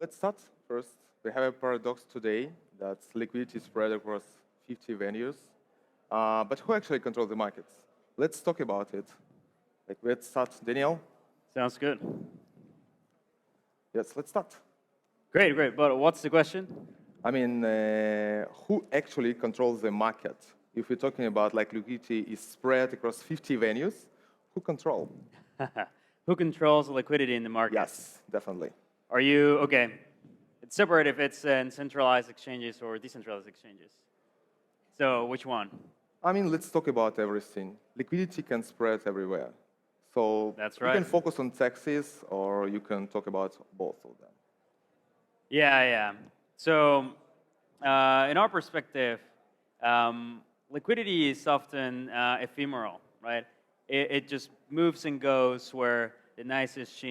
Let's start first. We have a paradox today that liquidity is spread across 50 venues. But who actually controls the markets? Let's talk about it. Let's start. Daniel? Sounds good. Yes, let's start. Great, great. But what's the question? I mean, who actually controls the market? If we're talking about liquidity is spread across 50 venues, who control? Who controls the liquidity in the market? Yes, definitely. Are you, okay, it's separate if it's in centralized exchanges or decentralized exchanges. So which one? I mean, let's talk about everything. Liquidity can spread everywhere. So That's right. You can focus on taxes or you can talk about both of them. Yeah, yeah. So in our perspective, liquidity is often ephemeral, right? It just moves and goes where the nicest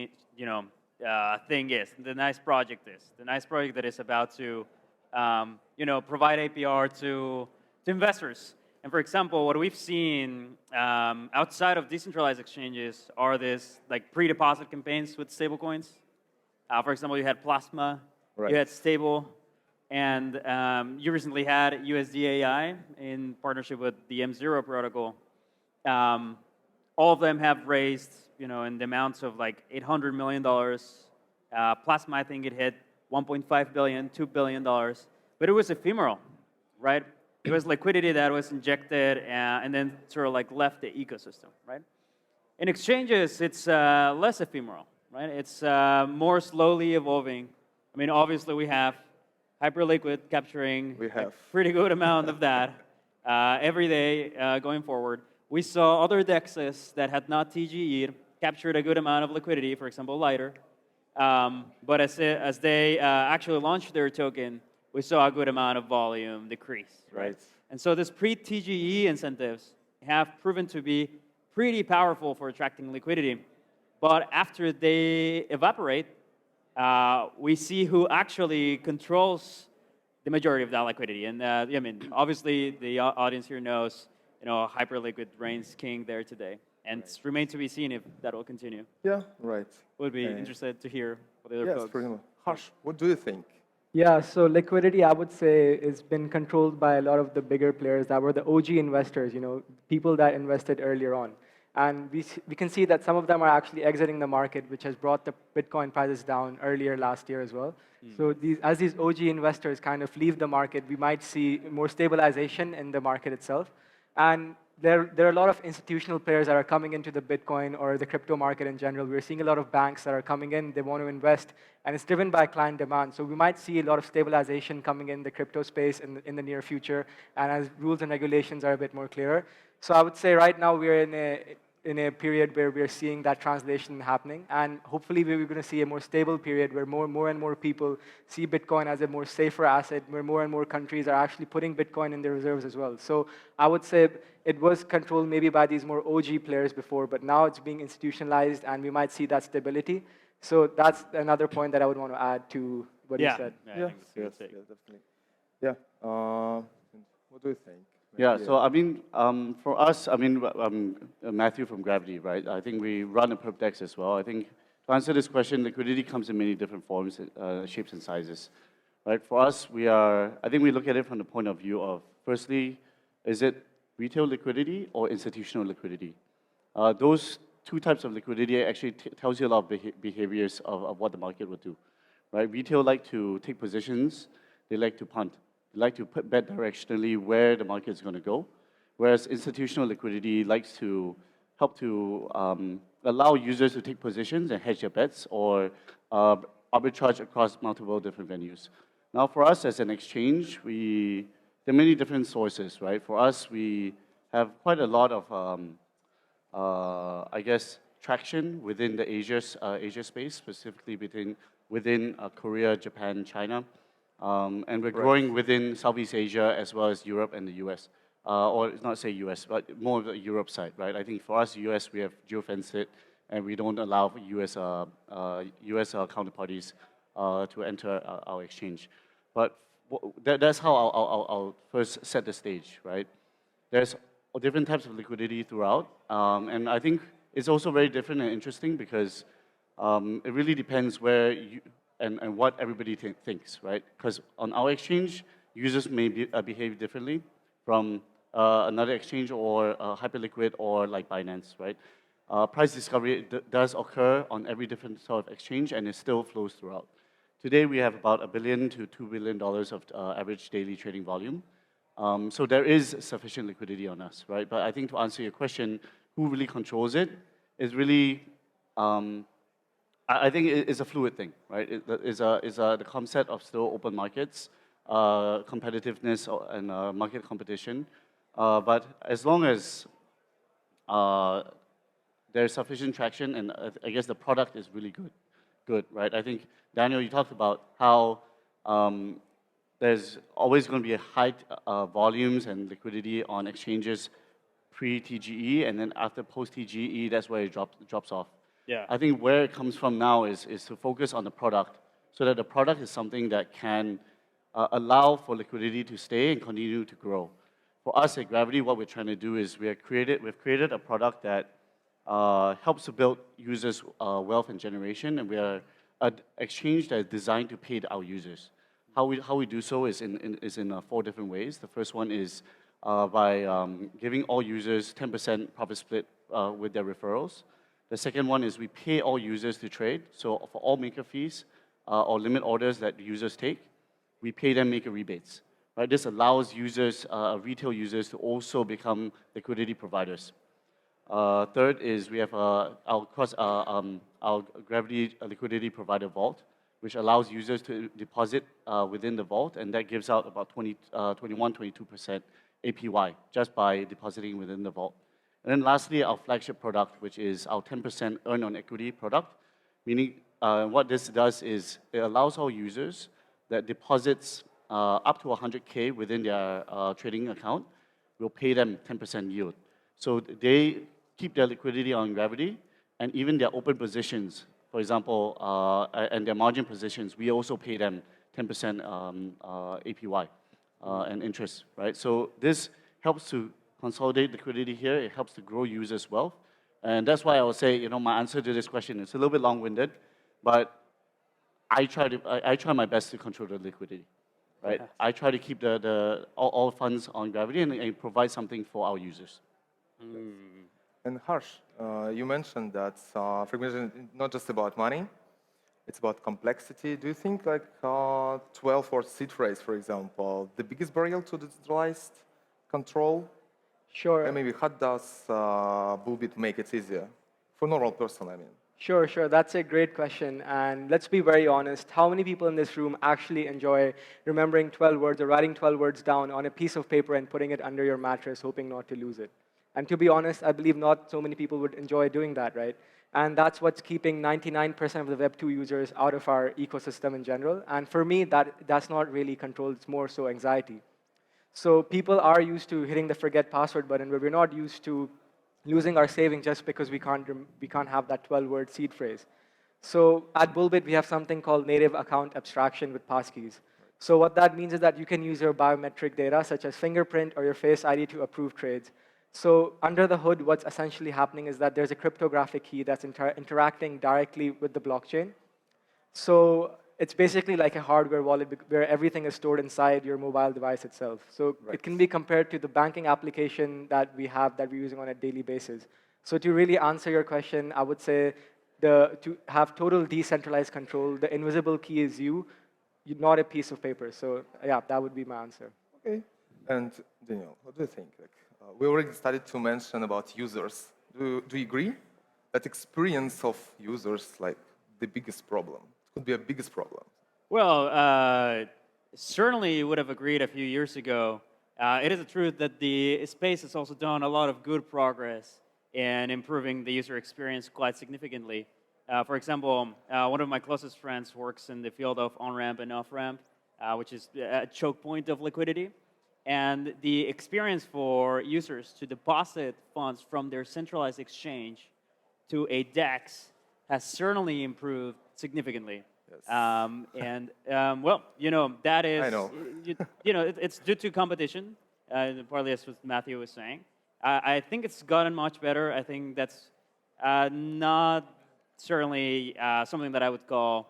thing is, the nice project is, the nice project that is about to provide APR to investors. And for example, what we've seen outside of decentralized exchanges are these like pre-deposit campaigns with stablecoins. For example, you had Plasma, right. You had Stable, and you recently had USD AI in partnership with the M0 protocol. All of them have raised, in the amounts of like $800 million. Plasma, I think it hit $1.5 billion, $2 billion. But it was ephemeral, right? It was liquidity that was injected and then sort of like left the ecosystem, right? In exchanges, it's less ephemeral, right? It's more slowly evolving. I mean, obviously we have Hyperliquid capturing a pretty good amount of that every day going forward. We saw other DEXs that had not TGE'd captured a good amount of liquidity, for example, Lighter. But as they actually launched their token, we saw a good amount of volume decrease, right? And so these pre-TGE incentives have proven to be pretty powerful for attracting liquidity. But after they evaporate, we see who actually controls the majority of that liquidity. And I mean, obviously, the audience here knows, Hyperliquid reigns king there today. And it's remains to be seen if that will continue. Yeah, right. Would be interested to hear what the other folks. Pretty much. Harsh, what do you think? Yeah, so liquidity, I would say, has been controlled by a lot of the bigger players that were the OG investors, people that invested earlier on. And we can see that some of them are actually exiting the market, which has brought the Bitcoin prices down earlier last year as well. So as these OG investors kind of leave the market, we might see more stabilization in the market itself. And there are a lot of institutional players that are coming into the Bitcoin or the crypto market in general. We're seeing a lot of banks that are coming in, they want to invest, and it's driven by client demand. So we might see a lot of stabilization coming in the crypto space in the near future, and as rules and regulations are a bit more clearer. So I would say right now we're in a period where we're seeing that translation happening, and hopefully we're going to see a more stable period where more and more people see Bitcoin as a more safer asset, where more and more countries are actually putting Bitcoin in their reserves as well. So I would say it was controlled maybe by these more OG players before, but now it's being institutionalized, and we might see that stability. So that's another point that I would want to add to what you said. Yes, definitely. Yeah. What do you think? Yeah, so I mean, for us, I mean, Matthew from GRVT, right? I think we run a perp DEX as well. I think to answer this question, liquidity comes in many different forms, shapes, and sizes, right? For us, I think we look at it from the point of view of, firstly, is it retail liquidity or institutional liquidity? Those two types of liquidity actually tells you a lot of behaviors of what the market would do, right? Retail like to take positions, they like to punt. They like to bet directionally where the market is going to go, whereas institutional liquidity likes to help to allow users to take positions and hedge their bets or arbitrage across multiple different venues. Now, for us as an exchange, there are many different sources, right? For us, we have quite a lot of, I guess, traction within the Asia space, specifically within Korea, Japan, China. And we're growing within Southeast Asia as well as Europe and the US. Or not say US, but more of the Europe side, right? I think for us, US, we have geofenced it, and we don't allow US counterparties to enter our exchange. But that's how I'll first set the stage, right? There's different types of liquidity throughout, and I think it's also very different and interesting because it really depends where and what everybody thinks, right? Because on our exchange, users may behave differently from another exchange or Hyperliquid or like Binance, right? Price discovery does occur on every different sort of exchange, and it still flows throughout. Today, we have about $1 billion to $2 billion of average daily trading volume. So there is sufficient liquidity on us, right? But I think to answer your question, who really controls it is really, I think it's a fluid thing, right? The concept of still open markets, competitiveness and market competition. But as long as there's sufficient traction, and I guess the product is really good, right? I think, Daniel, you talked about how there's always going to be a high volumes and liquidity on exchanges pre-TGE, and then after post-TGE, that's where it drops off. Yeah. I think where it comes from now is to focus on the product, so that the product is something that can allow for liquidity to stay and continue to grow. For us at Gravity, what we're trying to do is we've created a product that helps to build users' wealth and generation, and we are an exchange that is designed to pay our users. How we do so is in 4 different ways. The first one is by giving all users 10% profit split with their referrals. The second one is we pay all users to trade. So for all maker fees or limit orders that users take, we pay them maker rebates. Right? This allows users, retail users, to also become liquidity providers. Third is we have our Gravity Liquidity Provider Vault, which allows users to deposit within the vault, and that gives out about 21-22% APY just by depositing within the vault. And then lastly, our flagship product, which is our 10% earn on equity product, meaning what this does is it allows our users that deposits up to 100K within their trading account, will pay them 10% yield. So they keep their liquidity on Gravity, and even their open positions, for example, and their margin positions, we also pay them 10% APY and interest, right? So this helps to consolidate liquidity here. It helps to grow users' wealth. And that's why I would say, my answer to this question is a little bit long-winded, but I try my best to control the liquidity, right? Yes. I try to keep all funds on Gravity and provide something for our users. And Harsh, you mentioned that fragmentation is not just about money, it's about complexity. Do you think 12 or seed phrase, for example, the biggest barrier to decentralized control? Sure. And maybe how does Bullbit make it easier? For normal person, I mean. Sure. That's a great question. And let's be very honest. How many people in this room actually enjoy remembering 12 words or writing 12 words down on a piece of paper and putting it under your mattress, hoping not to lose it? And to be honest, I believe not so many people would enjoy doing that, right? And that's what's keeping 99% of the Web2 users out of our ecosystem in general. And for me, that's not really control. It's more so anxiety. So people are used to hitting the forget password button, but we're not used to losing our savings just because we can't have that 12-word seed phrase. So at Bullbit, we have something called native account abstraction with passkeys. So what that means is that you can use your biometric data, such as fingerprint or your face ID, to approve trades. So under the hood, what's essentially happening is that there's a cryptographic key that's interacting directly with the blockchain. So it's basically like a hardware wallet where everything is stored inside your mobile device itself. So it can be compared to the banking application that we're using on a daily basis. So to really answer your question, I would say to have total decentralized control, the invisible key is you're not a piece of paper. So yeah, that would be my answer. Okay. And Daniel, what do you think? We already started to mention about users. Do you agree that experience of users the biggest problem? It could be a biggest problem. Well, certainly you would have agreed a few years ago. It is the truth that the space has also done a lot of good progress in improving the user experience quite significantly. For example, one of my closest friends works in the field of on-ramp and off-ramp, which is a choke point of liquidity. And the experience for users to deposit funds from their centralized exchange to a DEX has certainly improved significantly. Yes. Well, that is, I know. It's due to competition, partly as what Matthew was saying. I think it's gotten much better. I think that's not certainly something that I would call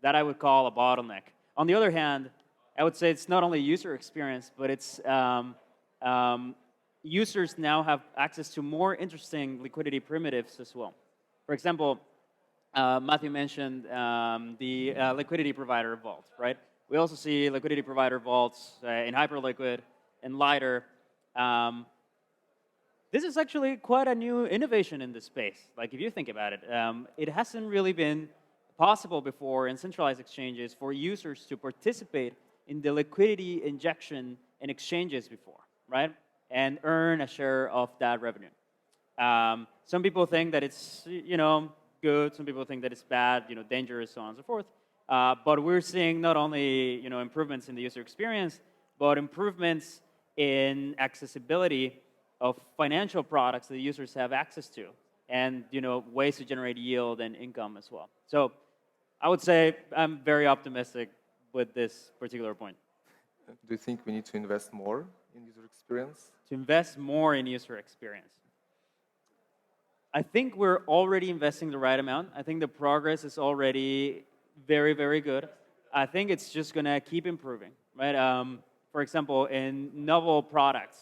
That I would call a bottleneck. On the other hand, I would say it's not only user experience, but it's users now have access to more interesting liquidity primitives as well. For example, Matthew mentioned the liquidity provider vault, right? We also see liquidity provider vaults in Hyperliquid and Lighter. This is actually quite a new innovation in this space. Like if you think about it, it hasn't really been possible before in centralized exchanges for users to participate in the liquidity injection in exchanges before, right? And earn a share of that revenue. Some people think that it's, good. Some people think that it's bad, dangerous, so on and so forth. But we're seeing not only, improvements in the user experience, but improvements in accessibility of financial products that the users have access to, and ways to generate yield and income as well. So I would say I'm very optimistic with this particular point. Do you think we need to invest more in user experience? To invest more in user experience. I think we're already investing the right amount. I think the progress is already very, very good. I think it's just going to keep improving, right? For example, in novel products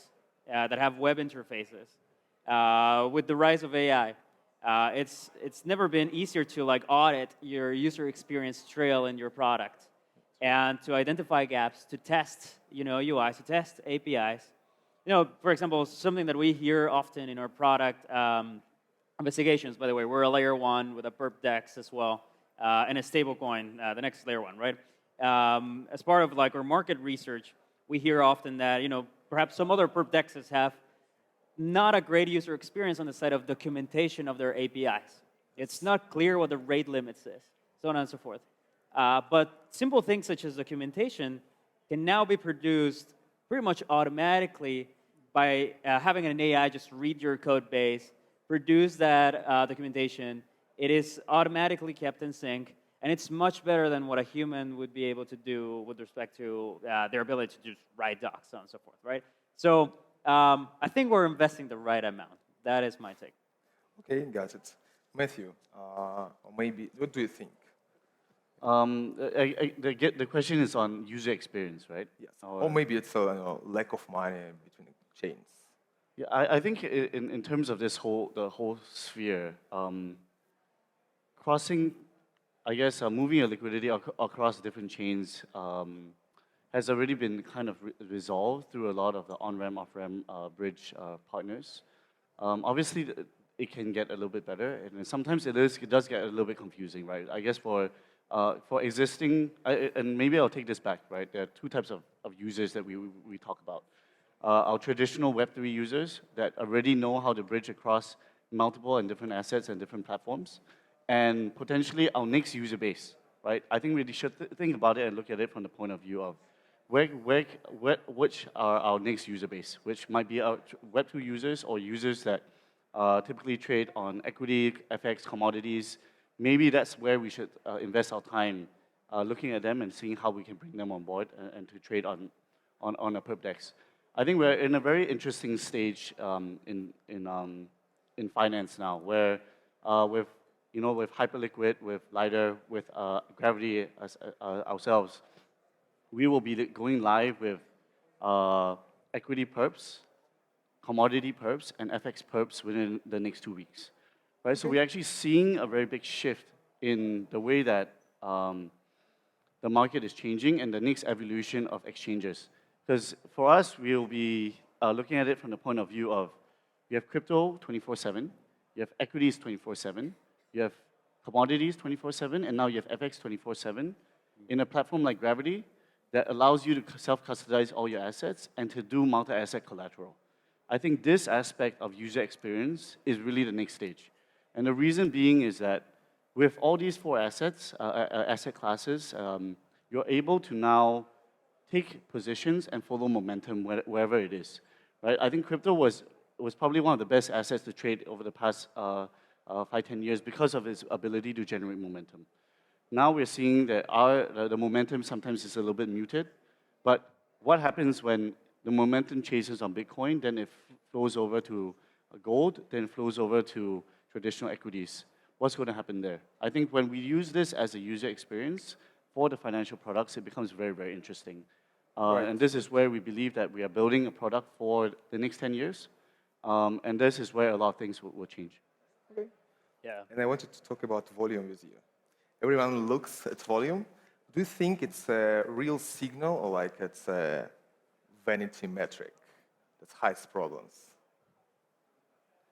that have web interfaces, with the rise of AI, it's never been easier to audit your user experience trail in your product and to identify gaps, to test UIs, to test APIs. For example, something that we hear often in our product investigations, by the way, we're a layer 1 with a perp dex as well, and a stablecoin, the next layer 1, right? As part of our market research, we hear often that perhaps some other perp dexes have not a great user experience on the side of documentation of their APIs. It's not clear what the rate limits is, so on and so forth. But simple things such as documentation can now be produced pretty much automatically by having an AI just read your code base, produce that documentation. It is automatically kept in sync, and it's much better than what a human would be able to do with respect to their ability to just write docs, so on and so forth, right? So I think we're investing the right amount. That is my take. Okay, got it. Matthew, or maybe, what do you think? The question is on user experience, right? Yes. Or maybe it's a lack of money between chains. Yeah, I think in terms of the whole sphere, crossing, I guess, moving a liquidity across different chains has already been kind of resolved through a lot of the on-ramp, off-ramp bridge partners. Obviously, it can get a little bit better, and sometimes it does get a little bit confusing, right? I guess for existing, and maybe I'll take this back, right? There are two types of users that we talk about. Our traditional Web3 users that already know how to bridge across multiple and different assets and different platforms, and potentially our next user base, right? I think we should think about it and look at it from the point of view of which are our next user base, which might be our Web2 users or users that typically trade on equity, FX, commodities. Maybe that's where we should invest our time looking at them and seeing how we can bring them on board and to trade on a perp dex. I think we're in a very interesting stage in finance now, where with Hyperliquid, with Lighter, with Gravity ourselves, we will be going live with equity perps, commodity perps, and FX perps within the next 2 weeks. Right? Okay. So we're actually seeing a very big shift in the way that the market is changing and the next evolution of exchanges. Because for us, we'll be looking at it from the point of view of you have crypto 24/7, you have equities 24/7, you have commodities 24/7, and now you have FX 24/7 in a platform like Gravity that allows you to self-custodize all your assets and to do multi-asset collateral. I think this aspect of user experience is really the next stage. And the reason being is that with all these 4 assets, asset classes, you're able to now take positions and follow momentum wherever it is. Right? I think crypto was probably one of the best assets to trade over the past 5-10 years because of its ability to generate momentum. Now we're seeing that the momentum sometimes is a little bit muted, but what happens when the momentum chases on Bitcoin, then it flows over to gold, then it flows over to traditional equities. what's going to happen there? I think when we use this as a user experience for the financial products, it becomes very, very interesting. Right. And this is where we believe that we are building a product for the next 10 years. And this is where a lot of things will change. Okay. Yeah. And I wanted to talk about volume with you. Everyone looks at volume. Do you think it's a real signal or like it's a vanity metric that hides problems?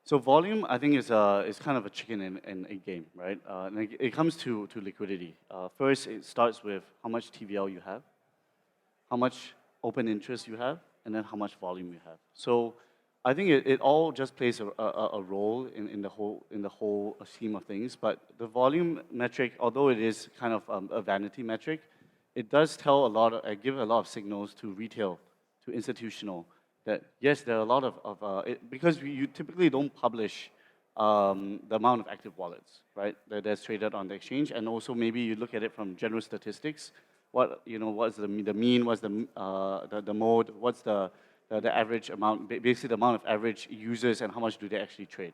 So volume, I think, is kind of a chicken and egg game, right? And it comes to liquidity. First, it starts with how much TVL you have, how much open interest you have, and then how much volume you have. So I think it all just plays a role in the whole scheme of things. But the volume metric, although it is kind of a vanity metric, it does tell give a lot of signals to retail, to institutional, that yes, there are a lot of because you typically don't publish the amount of active wallets, right? That's traded on the exchange, and also maybe you look at it from general statistics. What's the mean? What's the mode? What's the average amount? Basically, the amount of average users and how much do they actually trade.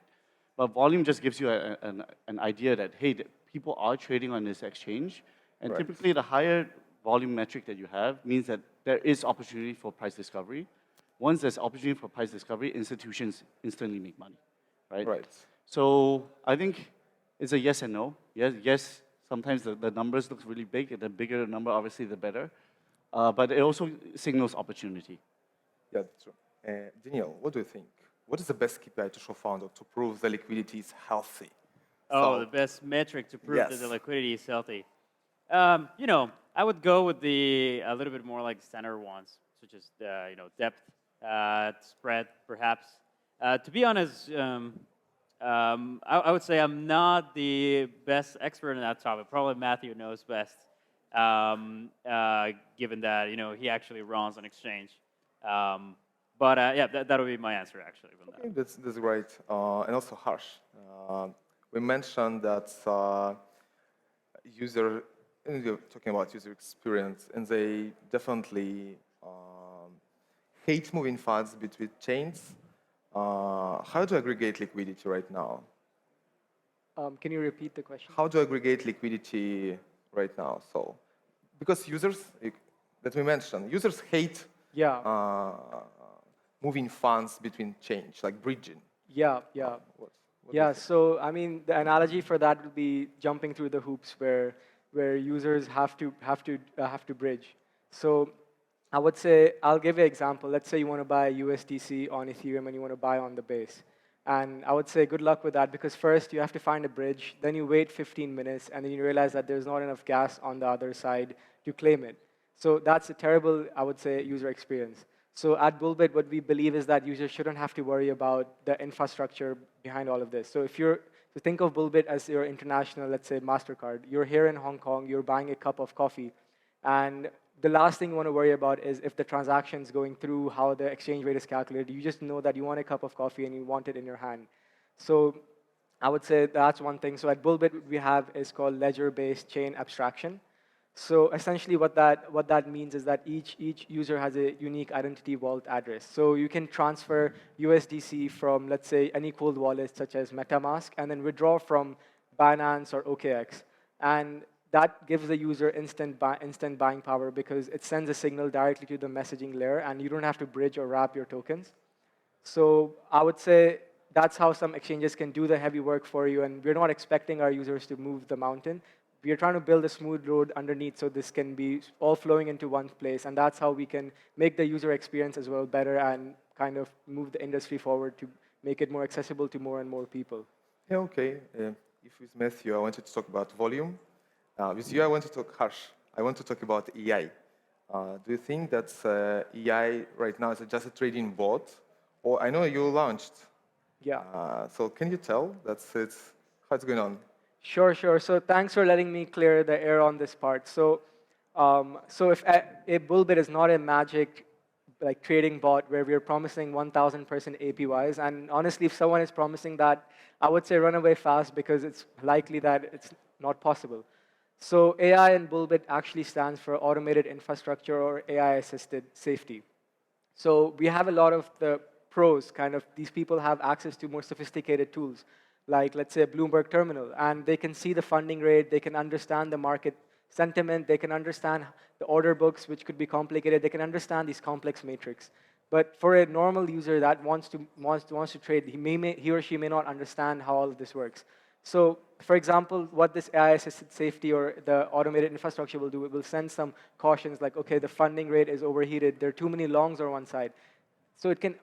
But volume just gives you an idea that hey, people are trading on this exchange, and right. Typically the higher volume metric that you have means that there is opportunity for price discovery. Once there's opportunity for price discovery, institutions instantly make money, right? Right. So I think it's a yes and no. Yes. Sometimes the numbers look really big. The bigger the number, obviously, the better. But it also signals opportunity. Yeah, that's true. Daniel, what do you think? What is the best KPI to show founder to prove the liquidity is healthy? Oh, So, the best metric to prove that yes. the liquidity is healthy. I would go with a little bit more like standard ones, such as depth, spread, perhaps. To be honest, I would say I'm not the best expert on that topic. Probably Matthew knows best, given that he actually runs an exchange. Yeah, that would be my answer actually. Okay, that's great. And also Harsh. We mentioned that you're talking about user experience, and they definitely hate moving funds between chains. How to aggregate liquidity right now? Can you repeat the question? How to aggregate liquidity right now? So, because users, that we mentioned, users hate moving funds between chains, like bridging. Yeah. What So I mean, the analogy for that would be jumping through the hoops where users have to bridge. So I would say, I'll give you an example. Let's say you want to buy USDC on Ethereum and you want to buy on the base. And I would say good luck with that, because first you have to find a bridge, then you wait 15 minutes, and then you realize that there's not enough gas on the other side to claim it. So that's a terrible, I would say, user experience. So at Bullbit, what we believe is that users shouldn't have to worry about the infrastructure behind all of this. So if you're to think of Bullbit as your international, let's say, MasterCard, you're here in Hong Kong, you're buying a cup of coffee, and the last thing you want to worry about is if the transaction's going through, how the exchange rate is calculated. You just know that you want a cup of coffee and you want it in your hand. So I would say that's one thing. So at Bullbit, what we have is called ledger-based chain abstraction. So essentially what that means is that each user has a unique identity vault address. So you can transfer USDC from, let's say, any cold wallet such as MetaMask, and then withdraw from Binance or OKX. And that gives the user instant buying power, because it sends a signal directly to the messaging layer, and you don't have to bridge or wrap your tokens. So I would say that's how some exchanges can do the heavy work for you, and we're not expecting our users to move the mountain. We are trying to build a smooth road underneath so this can be all flowing into one place, and that's how we can make the user experience as well better and kind of move the industry forward to make it more accessible to more and more people. Yeah, okay. If with Matthew, I wanted to talk about volume. With you, I want to talk Harsh. I want to talk about AI. Do you think that AI right now is just a trading bot? Or I know you launched. Yeah. So can you tell how it's going on? Sure. So thanks for letting me clear the air on this part. So if a Bullbit is not a magic like trading bot where we're promising 1,000% APYs, and honestly, if someone is promising that, I would say run away fast, because it's likely that it's not possible. So AI in Bullbit actually stands for Automated Infrastructure, or AI-assisted safety. So we have a lot of the pros, these people have access to more sophisticated tools, like let's say a Bloomberg terminal, and they can see the funding rate, they can understand the market sentiment, they can understand the order books, which could be complicated, they can understand these complex metrics. But for a normal user that wants to trade, he or she may not understand how all of this works. So, for example, what this AI-assisted safety or the automated infrastructure will do, it will send some cautions like, okay, the funding rate is overheated, there are too many longs on one side. So it can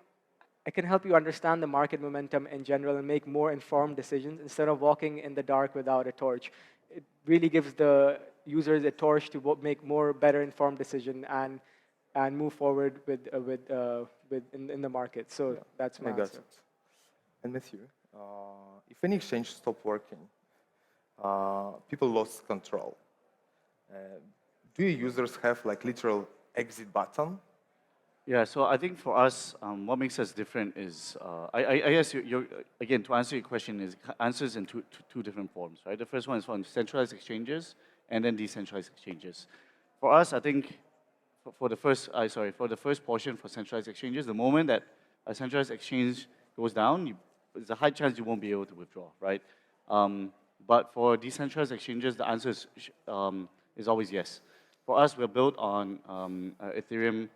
help you understand the market momentum in general and make more informed decisions instead of walking in the dark without a torch. It really gives the users a torch to make more better informed decision and move forward in the market. So that's my I got answer. it. And Matthew, if any exchange stopped working, people lost control. Do your users have like literal exit button? Yeah, so I think for us, what makes us different is, I guess again, to answer your question, is answers in two different forms, right? The first one is on centralized exchanges and then decentralized exchanges. For us, I think for the first portion for centralized exchanges, the moment that a centralized exchange goes down, there's a high chance you won't be able to withdraw, right? But for decentralized exchanges, the answer is always yes. For us, we're built on Ethereum,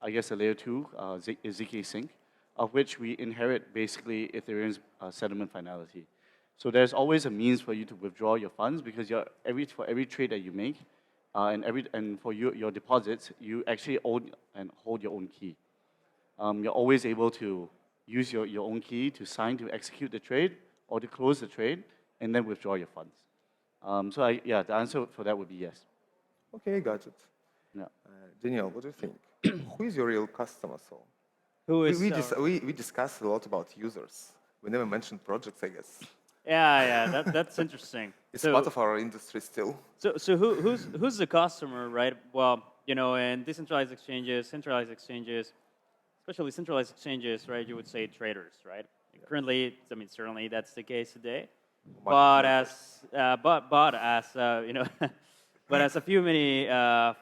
I guess a layer 2, ZK Sync, of which we inherit basically Ethereum's settlement finality. So there's always a means for you to withdraw your funds because for every trade that you make and for your deposits, you actually own and hold your own key. You're always able to use your own key to sign to execute the trade or to close the trade and then withdraw your funds. So the answer for that would be yes. Okay, got it. Yeah. Daniel, what do you think? Who is your real customer? So Who is we discussed a lot about users. We never mentioned projects, I guess. Yeah, that's interesting. It's part of our industry still. So who's the customer, right? Well, in decentralized exchanges, centralized exchanges, especially centralized exchanges, right? You would say traders, right? Yeah. Currently, certainly that's the case today. But as but as a few many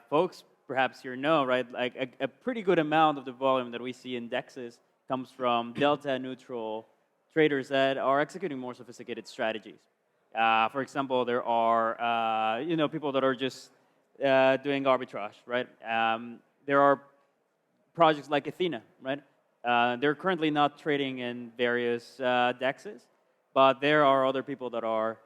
folks perhaps here know, right? Like a pretty good amount of the volume that we see in DEXs comes from delta neutral traders that are executing more sophisticated strategies. For example, there are people that are just doing arbitrage, right? There are projects like Athena, right? They're currently not trading in various DEXs, but there are other people that are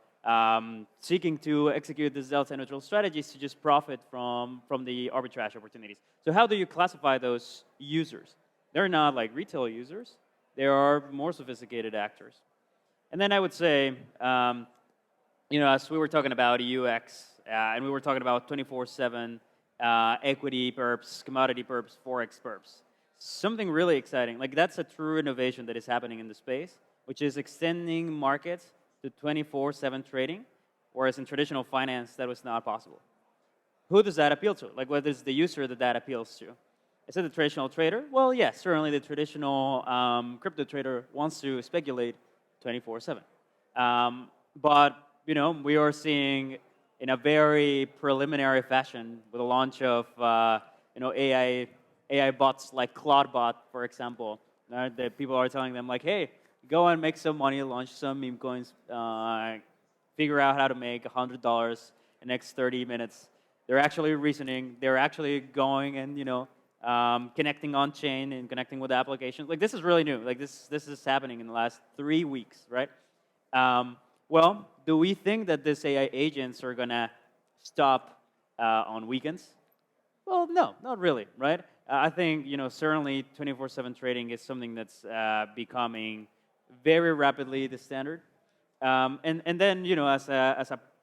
seeking to execute these delta neutral strategies to just profit from the arbitrage opportunities. So how do you classify those users? They're not like retail users. They are more sophisticated actors. And then I would say, as we were talking about UX, and we were talking about 24/7 equity perps, commodity perps, forex perps, something really exciting. Like that's a true innovation that is happening in the space, which is extending markets to 24/7 trading, whereas in traditional finance that was not possible. Who does that appeal to? Like what is the user that appeals to? Is it the traditional trader? Well, yes, certainly the traditional crypto trader wants to speculate 24/7. But we are seeing in a very preliminary fashion with the launch of AI bots like Claudebot, for example, that people are telling them like, hey, go and make some money, launch some meme coins, figure out how to make $100 in the next 30 minutes. They're actually reasoning. They're actually going and connecting on chain and connecting with applications. Like this is really new. Like this is happening in the last 3 weeks, right? Well, do we think that these AI agents are gonna stop on weekends? Well, no, not really, right? I think certainly 24/7 trading is something that's becoming very rapidly the standard. And then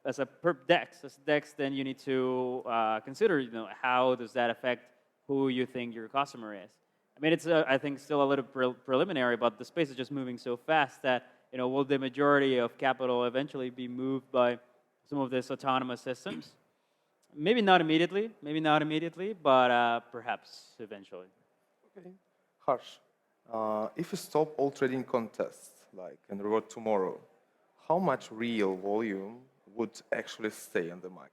as a perp DEX, then you need to consider how does that affect who you think your customer is. I mean, it's I think still a little preliminary, but the space is just moving so fast that will the majority of capital eventually be moved by some of these autonomous systems? Maybe not immediately, but perhaps eventually. Okay. Harsh, if you stop all trading contests, and reward tomorrow, how much real volume would actually stay on the market?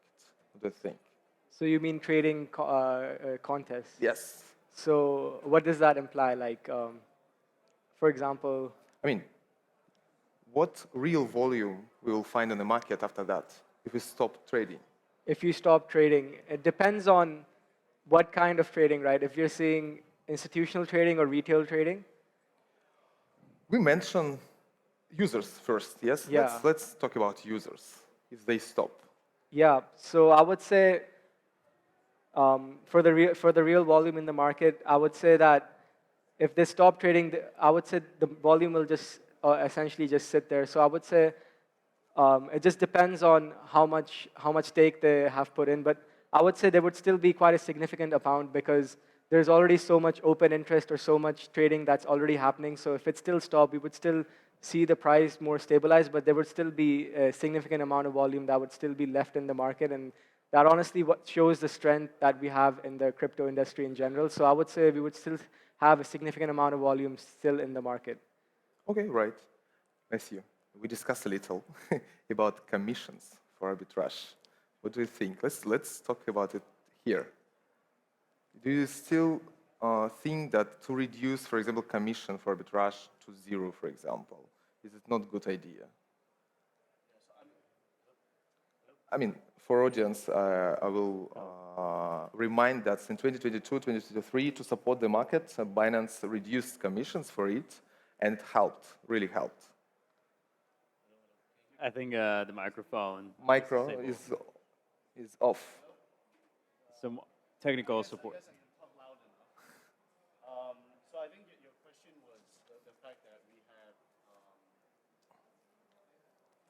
What do you think? So you mean trading contests? Yes. So what does that imply? Like, For example, I mean, what real volume we will find on the market after that if we stop trading? if you stop trading, it depends on what kind of trading, right? If you're seeing institutional trading or retail trading, We mentioned users first, yes? yeah. Let's talk about users, if they stop. Yeah, so I would say for the real volume in the market, I would say that if they stop trading, I would say the volume will just essentially just sit there. So I would say it just depends on how much stake they have put in. But I would say there would still be quite a significant amount because there's already so much open interest or so much trading that's already happening. So if it still stopped, we would still see the price more stabilized, but there would still be a significant amount of volume that would still be left in the market. And that honestly what shows the strength that we have in the crypto industry in general. So I would say we would still have a significant amount of volume still in the market. Okay, right. I see. We discussed a little about commissions for arbitrage. What do you think? Let's talk about it here. Do you still think that to reduce, for example, commission for arbitrage to 0, for example, is it not a good idea? I mean, for audience, I will remind that in 2022, 2023, to support the market, Binance reduced commissions for it, and it helped, really helped. I think the microphone. Micro disabled. is off. Some technical support. So I think your question was the fact that we have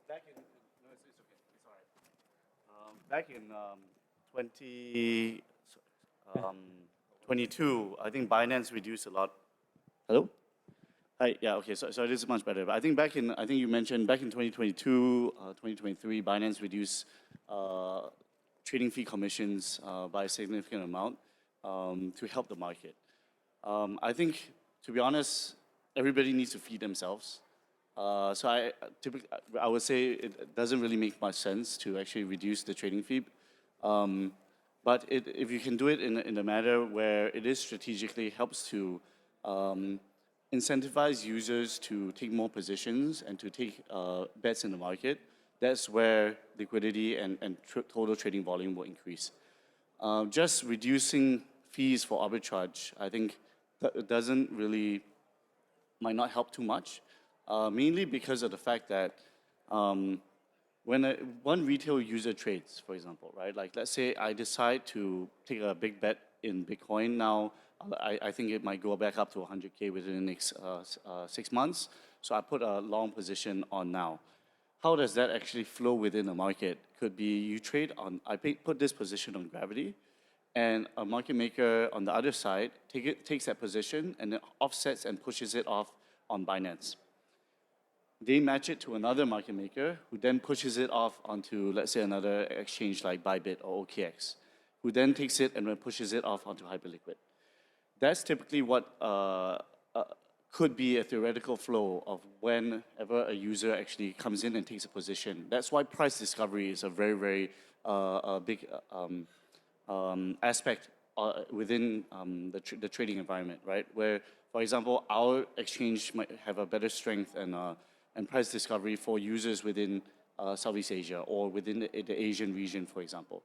back in no, it's okay, it's all right. Back in 2022, I think Binance reduced a lot. Hello. Hi. Yeah. Okay. So this is much better. But I think you mentioned back in 2022, 2023, Binance reduced trading fee commissions by a significant amount to help the market. I think, to be honest, everybody needs to feed themselves. So I would say it doesn't really make much sense to actually reduce the trading fee. But if you can do it in a manner where it is strategically helps to incentivize users to take more positions and to take bets in the market, that's where liquidity and total trading volume will increase. Just reducing fees for arbitrage, I think that might not help too much, mainly because of the fact that when one retail user trades, for example, right? Like let's say I decide to take a big bet in Bitcoin now. I think it might go back up to 100K within the next 6 months. So I put a long position on now. How does that actually flow within the market? Could be you trade on, put this position on Gravity, and a market maker on the other side takes that position and then offsets and pushes it off on Binance. They match it to another market maker who then pushes it off onto, let's say, another exchange like Bybit or OKX, who then takes it and then pushes it off onto Hyperliquid. That's typically what could be a theoretical flow of whenever a user actually comes in and takes a position. That's why price discovery is a very, very big aspect within the trading environment, right? Where, for example, our exchange might have a better strength and price discovery for users within Southeast Asia or within the Asian region, for example.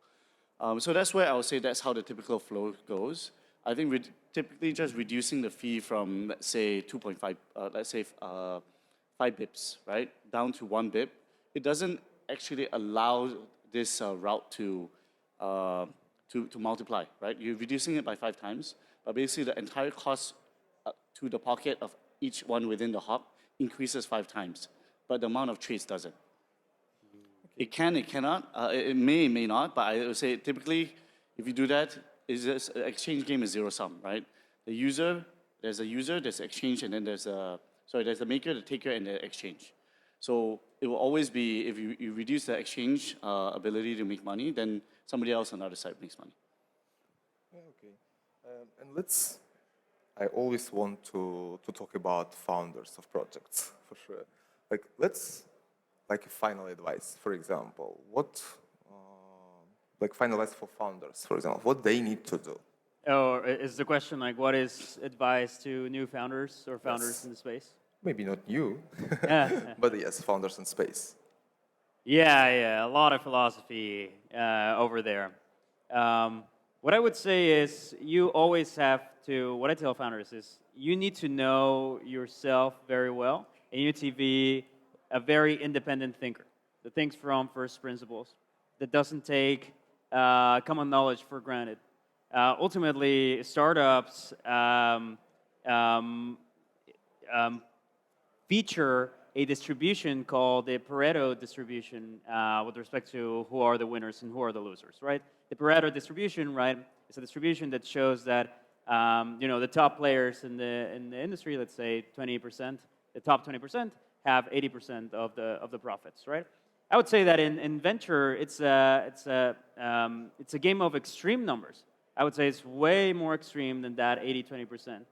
So that's where I would say that's how the typical flow goes. I think we're typically just reducing the fee from, let's say, 2.5, let's say 5 bips, right, down to 1 bip. It doesn't actually allow this route to multiply, right? You're reducing it by 5 times, but basically the entire cost to the pocket of each one within the hop increases 5 times, but the amount of trades doesn't. It can, it cannot, it may not, but I would say typically if you do that, this exchange game is zero sum, right? There's an exchange, and then there's the maker, the taker, and the exchange. So it will always be, if you reduce the exchange ability to make money, then somebody else on the other side makes money. Yeah, okay. And I always want to talk about founders of projects, for sure. Like a final advice, for example, final advice for founders, for example, what they need to do Or is the question like, what is advice to new founders or founders Yes. in the space? Maybe not you, Yeah. but yes, founders in space. Yeah, a lot of philosophy over there. What I would say is you always have to, what I tell founders is you need to know yourself very well, and you need to be a very independent thinker that thinks from first principles, that doesn't take common knowledge for granted. Ultimately, startups um, um, feature a distribution called the Pareto distribution with respect to who are the winners and who are the losers, right? The Pareto distribution, right, is a distribution that shows that the top players in the industry, let's say 20%, the top 20% have 80% of the profits, right? I would say that in venture, it's a game of extreme numbers. I would say it's way more extreme than that 80-20%.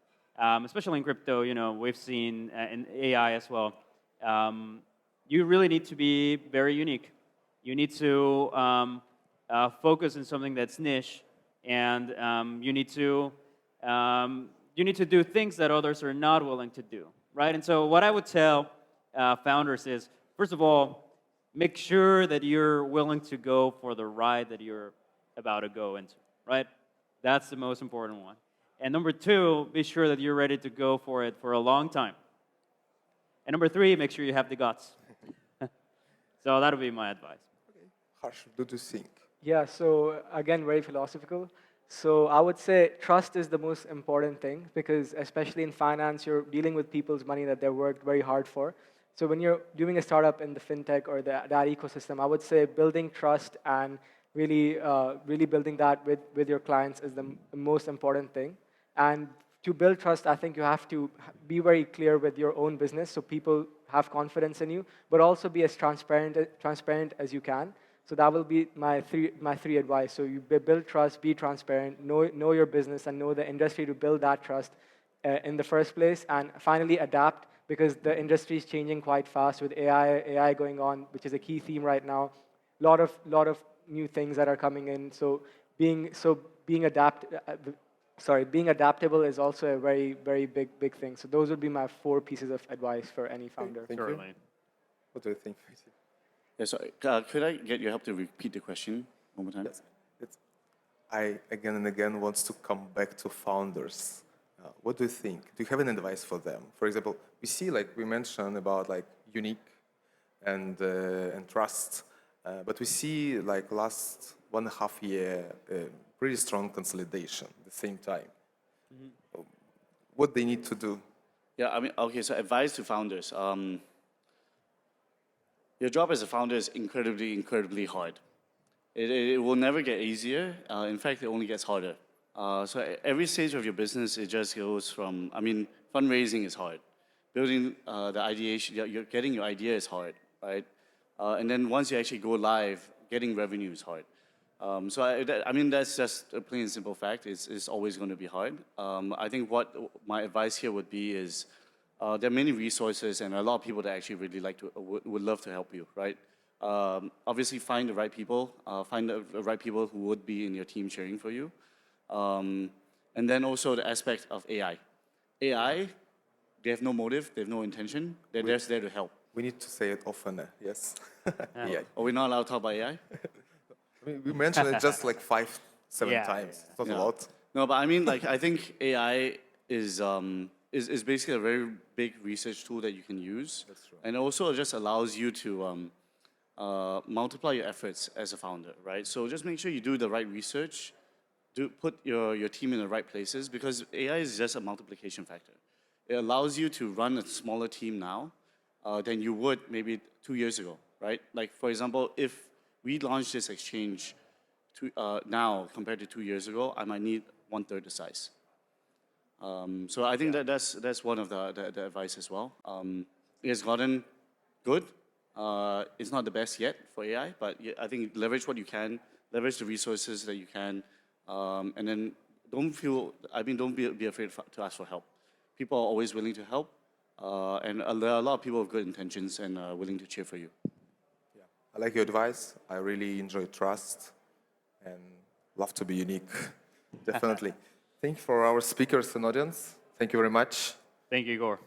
Especially in crypto, we've seen in AI as well. You really need to be very unique. You need to focus on something that's niche, and you need to do things that others are not willing to do, right? And so, what I would tell founders is, first of all, make sure that you're willing to go for the ride that you're about to go into, right? That's the most important one. And number two, be sure that you're ready to go for it for a long time. And number three, make sure you have the guts. So that would be my advice. Harsh, what do you think? Yeah, so again, very philosophical. So I would say trust is the most important thing because especially in finance, you're dealing with people's money that they've worked very hard for. So when you're doing a startup in the fintech or that ecosystem, I would say building trust and really building that with your clients is the most important thing. And to build trust, I think you have to be very clear with your own business so people have confidence in you, but also be as transparent as you can. So that will be my three advice. So you build trust, be transparent, know your business, and know the industry to build that trust in the first place. And finally, adapt because the industry is changing quite fast with AI going on, which is a key theme right now. Lot of new things that are coming in. So being adaptable is also a very big thing. So those would be my 4 pieces of advice for any founder. Thank you. Certainly. What do you think? Yeah, so could I get your help to repeat the question one more time? Yes. I again and again wants to come back to founders. What do you think? Do you have any advice for them? For example, we see we mentioned about unique and trust, but we see last 1.5 year pretty strong consolidation at the same time. What they need to do? Yeah, I mean, okay, so advice to founders. Your job as a founder is incredibly hard. It will never get easier. In fact, it only gets harder. So every stage of your business, it just goes from, I mean, fundraising is hard. Building the ideation, getting your idea is hard, right? And then once you actually go live, getting revenue is hard. So I mean, that's just a plain and simple fact. It's always going to be hard. I think what my advice here would be is there are many resources and a lot of people that actually really would love to help you, right? Obviously, find the right people. Find the right people who would be in your team cheering for you. And then also the aspect of AI. AI, they have no motive, they have no intention. They're just there to help. We need to say it often, yes. AI. Are we not allowed to talk about AI? I mean, we mentioned it just 5, 7 Yeah, times. It's not Yeah. a lot. No, but I mean, I think AI is basically a very big research tool that you can use. That's true. And also it just allows you to multiply your efforts as a founder, right? So just make sure you do the right research, put your team in the right places, because AI is just a multiplication factor. It allows you to run a smaller team now than you would maybe 2 years ago, right? Like, for example, if we launched this exchange now compared to 2 years ago, I might need 1/3 the size. So I think that's one of the advice as well. It has gotten good. It's not the best yet for AI, but I think leverage what you can, leverage the resources that you can, and then don't be afraid to ask for help. People are always willing to help, and there are a lot of people with good intentions and willing to cheer for you. Yeah. I like your advice. I really enjoy trust and love to be unique. Definitely. Thank you for our speakers and audience. Thank you very much. Thank you, Igor.